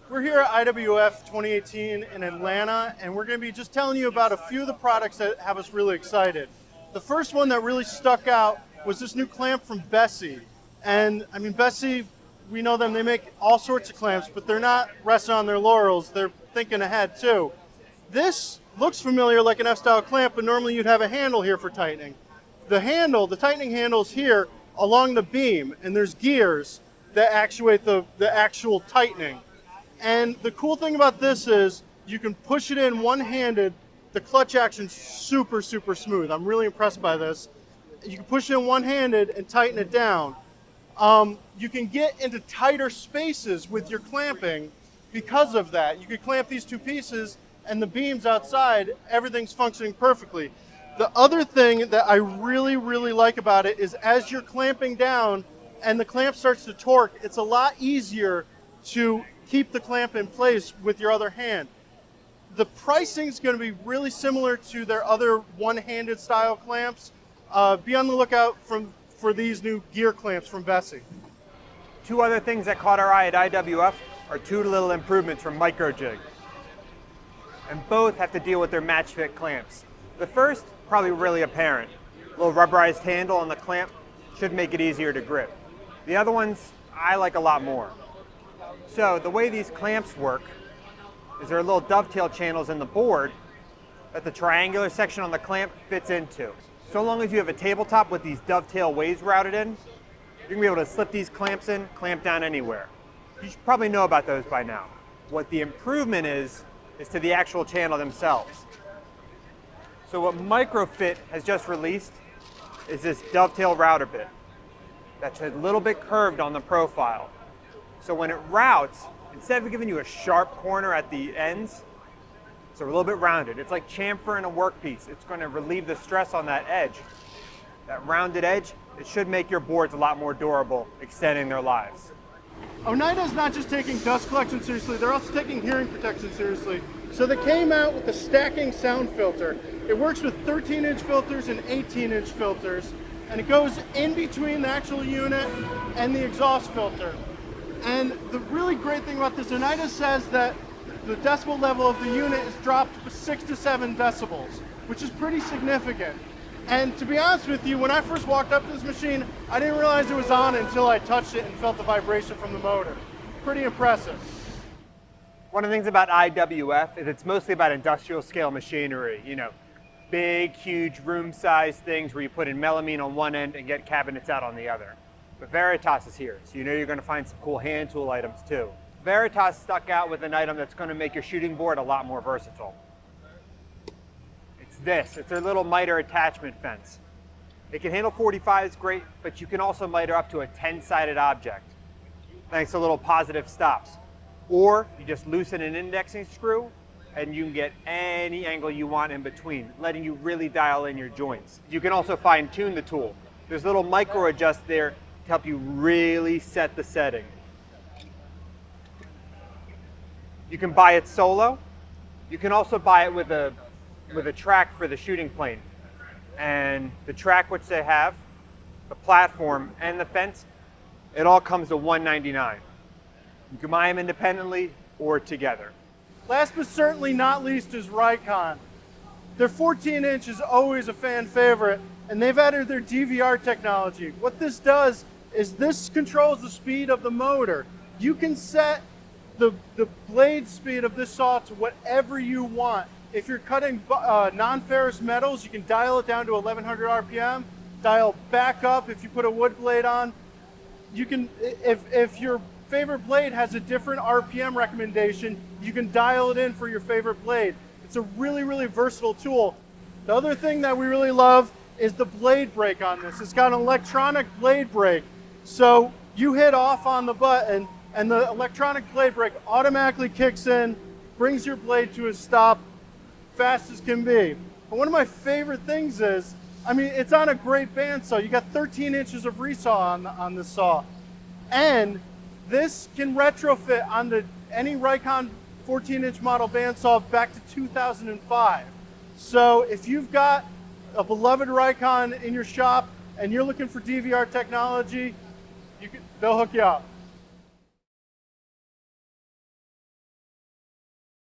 We're here at IWF 2018 in Atlanta, and we're going to be just telling you about a few of the products that have us really excited. The first one that really stuck out was this new clamp from Bessey. And I mean, Bessey, we know them, they make all sorts of clamps, but they're not resting on their laurels, they're thinking ahead too. This looks familiar like an F-style clamp, but normally you'd have a handle here for tightening. The tightening handle is here along the beam, and there's gears that actuate the actual tightening. And the cool thing about this is you can push it in one-handed. The clutch action's super, super smooth. I'm really impressed by this. You can push it in one-handed and tighten it down. You can get into tighter spaces with your clamping because of that. You could clamp these two pieces and the beams outside, everything's functioning perfectly. The other thing that I really, really like about it is as you're clamping down and the clamp starts to torque, it's a lot easier to keep the clamp in place with your other hand. The pricing is going to be really similar to their other one-handed style clamps. Be on the lookout for these new gear clamps from Bessie. Two other things that caught our eye at IWF are two little improvements from MicroJig. And both have to deal with their match fit clamps. The first, probably really apparent. A little rubberized handle on the clamp should make it easier to grip. The other ones, I like a lot more. So the way these clamps work is there are little dovetail channels in the board that the triangular section on the clamp fits into. So long as you have a tabletop with these dovetail ways routed in, you're gonna be able to slip these clamps in, clamp down anywhere. You should probably know about those by now. What the improvement is to the actual channel themselves. So what MicroFit has just released is this dovetail router bit that's a little bit curved on the profile. So when it routes, instead of giving you a sharp corner at the ends, it's a little bit rounded. It's like chamfer in a workpiece. It's going to relieve the stress on that edge. That rounded edge, it should make your boards a lot more durable, extending their lives. Oneida is not just taking dust collection seriously, they're also taking hearing protection seriously. So they came out with a stacking sound filter. It works with 13-inch filters and 18-inch filters, and it goes in between the actual unit and the exhaust filter. And the really great thing about this, Oneida says that the decibel level of the unit is dropped 6 to 7 decibels, which is pretty significant. And to be honest with you, when I first walked up to this machine, I didn't realize it was on until I touched it and felt the vibration from the motor. Pretty impressive. One of the things about IWF is it's mostly about industrial scale machinery, you know, big, huge room-sized things where you put in melamine on one end and get cabinets out on the other. But Veritas is here, so you know you're going to find some cool hand tool items too. Veritas stuck out with an item that's going to make your shooting board a lot more versatile. It's this. It's their little miter attachment fence. It can handle 45s great, but you can also miter up to a 10-sided object, thanks to little positive stops. Or you just loosen an indexing screw and you can get any angle you want in between, letting you really dial in your joints. You can also fine-tune the tool. There's little micro adjust there to help you really set the setting. You can buy it solo. You can also buy it with a track for the shooting plane. And the track which they have, the platform, and the fence, it all comes to $199. You can buy them independently or together. Last but certainly not least is Rikon. Their 14-inch is always a fan favorite, and they've added their DVR technology. What this does is this controls the speed of the motor. You can set the blade speed of this saw to whatever you want. If you're cutting non-ferrous metals, you can dial it down to 1100 RPM, dial back up if you put a wood blade on. You can, if your favorite blade has a different RPM recommendation, you can dial it in for your favorite blade. It's a really, really versatile tool. The other thing that we really love is the blade brake on this. It's got an electronic blade brake. So you hit off on the button and the electronic blade brake automatically kicks in, brings your blade to a stop fast as can be. But one of my favorite things is, I mean, it's on a great bandsaw. You got 13 inches of resaw on this saw. And this can retrofit onto any Rikon 14-inch model bandsaw back to 2005. So if you've got a beloved Rikon in your shop and you're looking for DVR technology, they'll hook you up.